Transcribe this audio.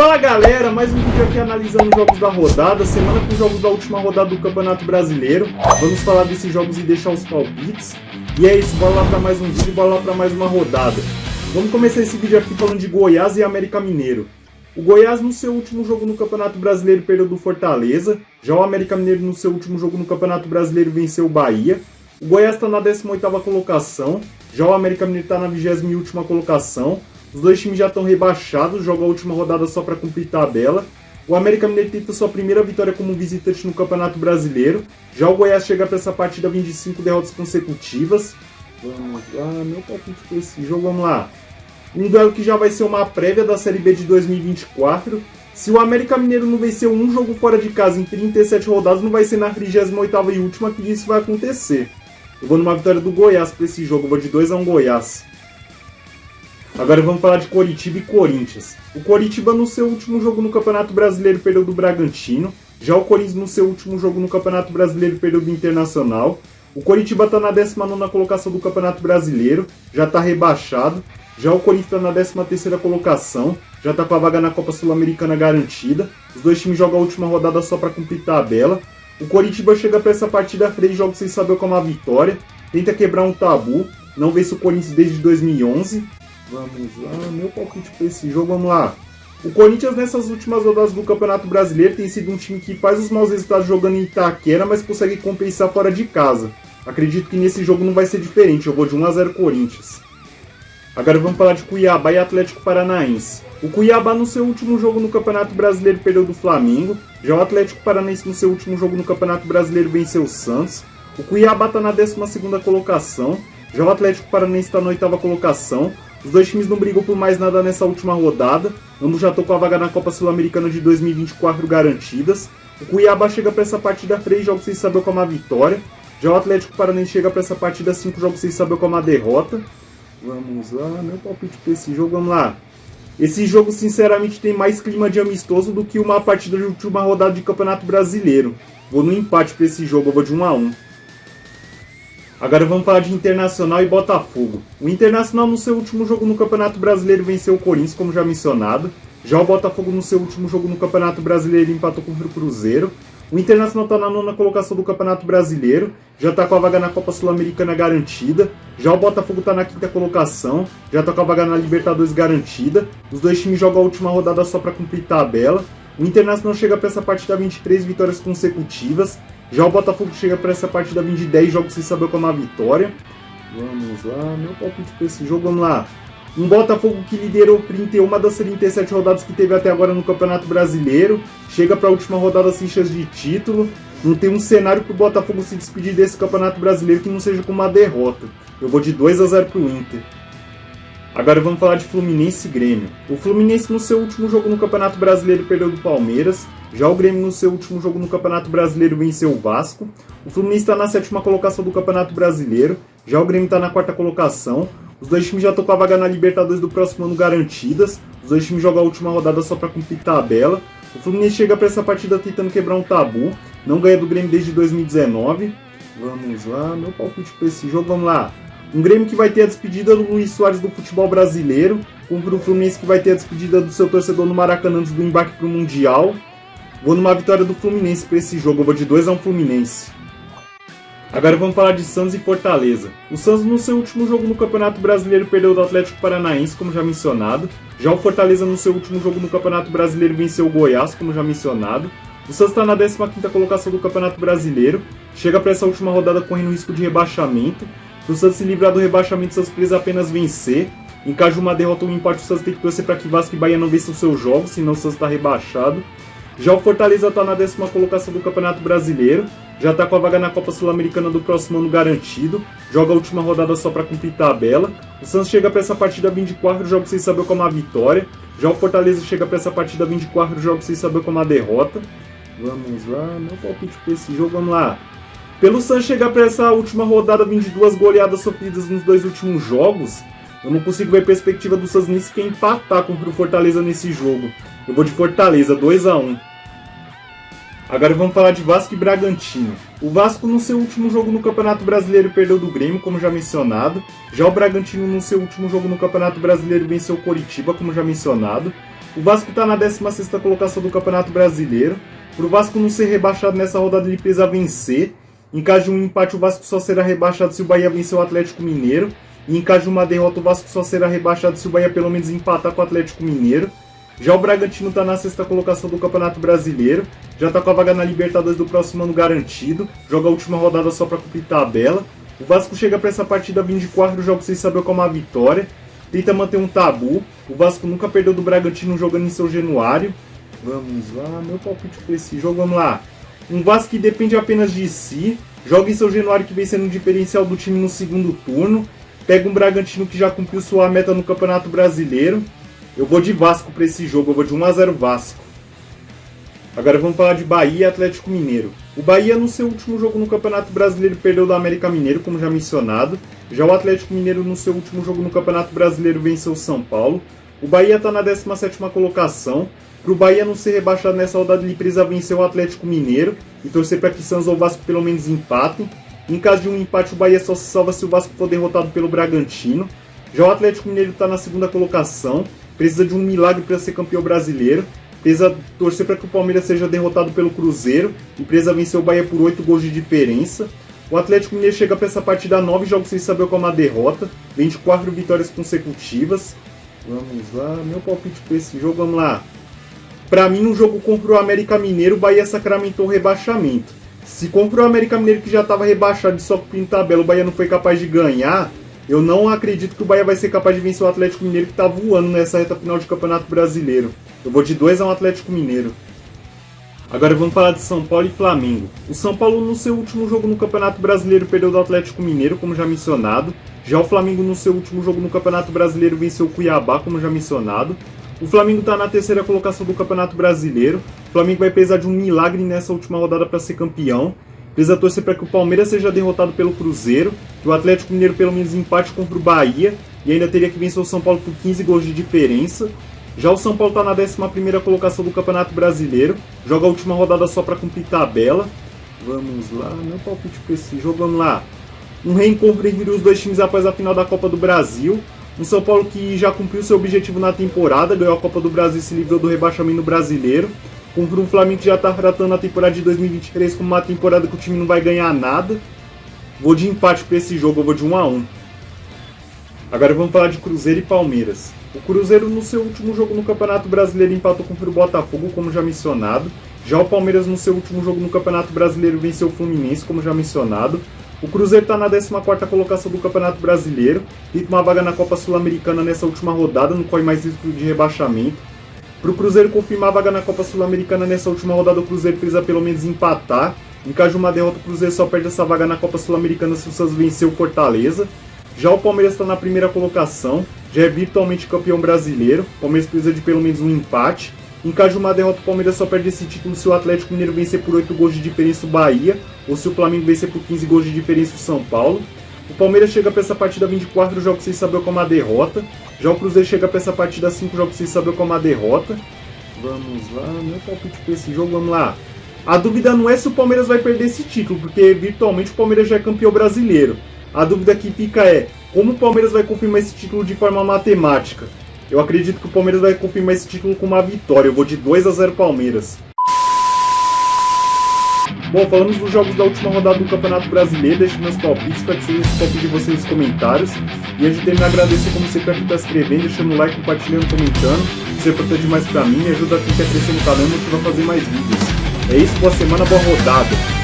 Fala galera, mais um vídeo aqui analisando os jogos da rodada, semana com os jogos da última rodada do Campeonato Brasileiro. Vamos falar desses jogos e deixar os palpites. E é isso, bora lá para mais um vídeo, bora lá para mais uma rodada. Vamos começar esse vídeo aqui falando de Goiás e América Mineiro. O Goiás no seu último jogo no Campeonato Brasileiro perdeu do Fortaleza. Já o América Mineiro no seu último jogo no Campeonato Brasileiro venceu o Bahia. O Goiás está na 18ª colocação, já o América Mineiro está na 20ª colocação. Os dois times já estão rebaixados, jogam a última rodada só para cumprir tabela. O América Mineiro tenta sua primeira vitória como visitante no Campeonato Brasileiro. Já o Goiás chega para essa partida 25 derrotas consecutivas. Vamos lá, meu palpite para esse jogo, vamos lá. Um duelo que já vai ser uma prévia da Série B de 2024. Se o América Mineiro não vencer um jogo fora de casa em 37 rodadas, não vai ser na 38ª e última que isso vai acontecer. Eu vou numa vitória do Goiás para esse jogo, eu vou de 2-1 Goiás. Agora vamos falar de Coritiba e Corinthians. O Coritiba no seu último jogo no Campeonato Brasileiro perdeu do Bragantino. Já o Corinthians no seu último jogo no Campeonato Brasileiro perdeu do Internacional. O Coritiba está na 19ª colocação do Campeonato Brasileiro, já está rebaixado. Já o Corinthians está na 13ª colocação, já está com a vaga na Copa Sul-Americana garantida. Os dois times jogam a última rodada só para cumprir tabela. O Coritiba chega para essa partida a 3 jogos sem saber como a vitória. Tenta quebrar um tabu, não vence o Corinthians desde 2011. Vamos lá, meu palpite para esse jogo, vamos lá. O Corinthians nessas últimas rodadas do Campeonato Brasileiro tem sido um time que faz os maus resultados jogando em Itaquera, mas consegue compensar fora de casa. Acredito que nesse jogo não vai ser diferente, eu vou de 1-0 Corinthians. Agora vamos falar de Cuiabá e Atlético Paranaense. O Cuiabá no seu último jogo no Campeonato Brasileiro perdeu do Flamengo. Já o Atlético Paranaense no seu último jogo no Campeonato Brasileiro venceu o Santos. O Cuiabá está na 12ª colocação. Já o Atlético Paranaense está na 8ª colocação. Os dois times não brigam por mais nada nessa última rodada. Ambos já estão com a vaga na Copa Sul-Americana de 2024 garantidas. O Cuiabá chega para essa partida 3 jogos sem saber como a vitória. Já o Atlético Paranaense chega para essa partida 5 jogos sem saber como a derrota. Vamos lá, meu palpite para esse jogo, vamos lá. Esse jogo, sinceramente, tem mais clima de amistoso do que uma partida de última rodada de Campeonato Brasileiro. Vou no empate para esse jogo, eu vou de 1-1. Agora vamos falar de Internacional e Botafogo. O Internacional no seu último jogo no Campeonato Brasileiro venceu o Corinthians, como já mencionado. Já o Botafogo no seu último jogo no Campeonato Brasileiro empatou com o Cruzeiro. O Internacional está na 9ª colocação do Campeonato Brasileiro, já está com a vaga na Copa Sul-Americana garantida. Já o Botafogo está na 5ª colocação, já está com a vaga na Libertadores garantida. Os dois times jogam a última rodada só para cumprir tabela. O Internacional chega para essa partida 23 vitórias consecutivas. Já o Botafogo chega para essa partida 20 10 jogos sem saber como a vitória. Vamos lá, meu palpite para esse jogo, vamos lá. Um Botafogo que liderou 31 das 37 rodadas que teve até agora no Campeonato Brasileiro. Chega para a última rodada sem chance de título. Não tem um cenário para o Botafogo se despedir desse Campeonato Brasileiro que não seja com uma derrota. Eu vou de 2-0 para o Inter. Agora vamos falar de Fluminense e Grêmio. O Fluminense no seu último jogo no Campeonato Brasileiro perdeu do Palmeiras. Já o Grêmio no seu último jogo no Campeonato Brasileiro venceu o Vasco. O Fluminense está na 7ª colocação do Campeonato Brasileiro. Já o Grêmio está na 4ª colocação. Os dois times já estão com a vaga na Libertadores do próximo ano garantidas. Os dois times jogam a última rodada só para cumprir tabela. O Fluminense chega para essa partida tentando quebrar um tabu. Não ganha do Grêmio desde 2019. Vamos lá, meu palpite para esse jogo, vamos lá. Um Grêmio que vai ter a despedida do Luis Soares do futebol brasileiro. Contra o Fluminense que vai ter a despedida do seu torcedor no Maracanã antes do embarque para o Mundial. Vou numa vitória do Fluminense para esse jogo, eu vou de 2-1 Fluminense. Agora vamos falar de Santos e Fortaleza. O Santos no seu último jogo no Campeonato Brasileiro perdeu do Atlético Paranaense, como já mencionado. Já o Fortaleza no seu último jogo no Campeonato Brasileiro venceu o Goiás, como já mencionado. O Santos está na 15ª colocação do Campeonato Brasileiro. Chega para essa última rodada correndo risco de rebaixamento. Para o Santos se livrar do rebaixamento, o Santos precisa apenas vencer. Em caso de uma derrota ou um empate, o Santos tem que torcer para que Vasco e Bahia não vençam os seus jogos, senão o Santos está rebaixado. Já o Fortaleza está na 10ª colocação do Campeonato Brasileiro, já está com a vaga na Copa Sul-Americana do próximo ano garantido, joga a última rodada só para cumprir tabela. O Santos chega para essa partida 24 jogos sem saber como a vitória, já o Fortaleza chega para essa partida 24 jogos sem saber como a derrota. Vamos lá, meu palpite para esse jogo, vamos lá. Pelo Santos chegar para essa última rodada 22 goleadas sofridas nos 2 últimos jogos, eu não consigo ver perspectiva do Santos nem sequer empatar contra o Fortaleza nesse jogo. Eu vou de Fortaleza, 2-1. Agora vamos falar de Vasco e Bragantino. O Vasco no seu último jogo no Campeonato Brasileiro perdeu do Grêmio, como já mencionado. Já o Bragantino no seu último jogo no Campeonato Brasileiro venceu o Coritiba, como já mencionado. O Vasco está na 16ª colocação do Campeonato Brasileiro. Para o Vasco não ser rebaixado nessa rodada, ele precisa vencer. Em caso de um empate, o Vasco só será rebaixado se o Bahia vencer o Atlético Mineiro. E em caso de uma derrota, o Vasco só será rebaixado se o Bahia pelo menos empatar com o Atlético Mineiro. Já o Bragantino está na 6ª colocação do Campeonato Brasileiro. Já está com a vaga na Libertadores do próximo ano garantido. Joga a última rodada só para cumprir tabela. O Vasco chega para essa partida vindo de 4 jogos sem saber como a vitória. Tenta manter um tabu. O Vasco nunca perdeu do Bragantino jogando em São Januário. Vamos lá, meu palpite para esse jogo, vamos lá. Um Vasco que depende apenas de si. Joga em São Januário que vem sendo um diferencial do time no segundo turno. Pega um Bragantino que já cumpriu sua meta no Campeonato Brasileiro. Eu vou de Vasco para esse jogo, eu vou de 1-0 Vasco. Agora vamos falar de Bahia e Atlético Mineiro. O Bahia no seu último jogo no Campeonato Brasileiro perdeu do América Mineiro, como já mencionado. Já o Atlético Mineiro no seu último jogo no Campeonato Brasileiro venceu o São Paulo. O Bahia está na 17ª colocação. Para o Bahia não ser rebaixado nessa rodada, ele precisa vencer o Atlético Mineiro e torcer para que Santos ou Vasco pelo menos empatem. Em caso de um empate, o Bahia só se salva se o Vasco for derrotado pelo Bragantino. Já o Atlético Mineiro está na 2ª colocação. Precisa de um milagre para ser campeão brasileiro. Precisa torcer para que o Palmeiras seja derrotado pelo Cruzeiro e precisa vencer o Bahia por 8 gols de diferença. O Atlético Mineiro chega para essa partida a 9 jogos sem saber como a derrota. Vem de 4 vitórias consecutivas. Vamos lá, meu palpite para esse jogo, vamos lá. Para mim, no jogo contra o América Mineiro, o Bahia sacramentou o rebaixamento. Se contra o América Mineiro, que já estava rebaixado e só cumprindo tabela, o Bahia não foi capaz de ganhar, eu não acredito que o Bahia vai ser capaz de vencer o Atlético Mineiro, que está voando nessa reta final de Campeonato Brasileiro. Eu vou de 2-1 Atlético Mineiro. Agora vamos falar de São Paulo e Flamengo. O São Paulo no seu último jogo no Campeonato Brasileiro perdeu do Atlético Mineiro, como já mencionado. Já o Flamengo no seu último jogo no Campeonato Brasileiro venceu o Cuiabá, como já mencionado. O Flamengo está na 3ª colocação do Campeonato Brasileiro. O Flamengo vai precisar de um milagre nessa última rodada para ser campeão. Precisa torcer para que o Palmeiras seja derrotado pelo Cruzeiro, que o Atlético Mineiro pelo menos empate contra o Bahia e ainda teria que vencer o São Paulo por 15 gols de diferença. Já o São Paulo está na 11ª colocação do Campeonato Brasileiro. Joga a última rodada só para cumprir tabela. Vamos lá, meu palpite para esse jogo, vamos lá. Um reencontro entre os dois times após a final da Copa do Brasil. Um São Paulo que já cumpriu seu objetivo na temporada, ganhou a Copa do Brasil e se livrou do rebaixamento brasileiro. Contra um Flamengo que já está tratando a temporada de 2023 como uma temporada que o time não vai ganhar nada. Vou de empate para esse jogo, eu vou de 1-1. Agora vamos falar de Cruzeiro e Palmeiras. O Cruzeiro no seu último jogo no Campeonato Brasileiro empatou contra o Botafogo, como já mencionado. Já o Palmeiras no seu último jogo no Campeonato Brasileiro venceu o Fluminense, como já mencionado. O Cruzeiro está na 14ª colocação do Campeonato Brasileiro, tenta uma vaga na Copa Sul-Americana nessa última rodada, não corre mais risco de rebaixamento. Para o Cruzeiro confirmar a vaga na Copa Sul-Americana nessa última rodada, o Cruzeiro precisa pelo menos empatar. Em caso de uma derrota, o Cruzeiro só perde essa vaga na Copa Sul-Americana se o Santos vencer o Fortaleza. Já o Palmeiras está na 1ª colocação, já é virtualmente campeão brasileiro. O Palmeiras precisa de pelo menos um empate. Em caso de uma derrota, o Palmeiras só perde esse título se o Atlético Mineiro vencer por 8 gols de diferença o Bahia, ou se o Flamengo vencer por 15 gols de diferença o São Paulo. O Palmeiras chega para essa partida 24 jogos sem saber como a derrota. Já o Cruzeiro chega para essa partida 5 jogos sem saber como a derrota. Vamos lá, meu palpite para esse jogo, vamos lá. A dúvida não é se o Palmeiras vai perder esse título, porque virtualmente o Palmeiras já é campeão brasileiro. A dúvida que fica é como o Palmeiras vai confirmar esse título de forma matemática. Eu acredito que o Palmeiras vai confirmar esse título com uma vitória. Eu vou de 2-0 Palmeiras. Bom, falamos dos jogos da última rodada do Campeonato Brasileiro. Deixe meus palpites para que seja esse palpite de vocês nos comentários. E antes de terminar, agradecer como sempre a quem está se inscrevendo, deixando o like, compartilhando, comentando. Isso é importante demais para mim, me ajuda a quem quer crescer no canal e motiva a fazer mais vídeos. É isso, boa semana, boa rodada.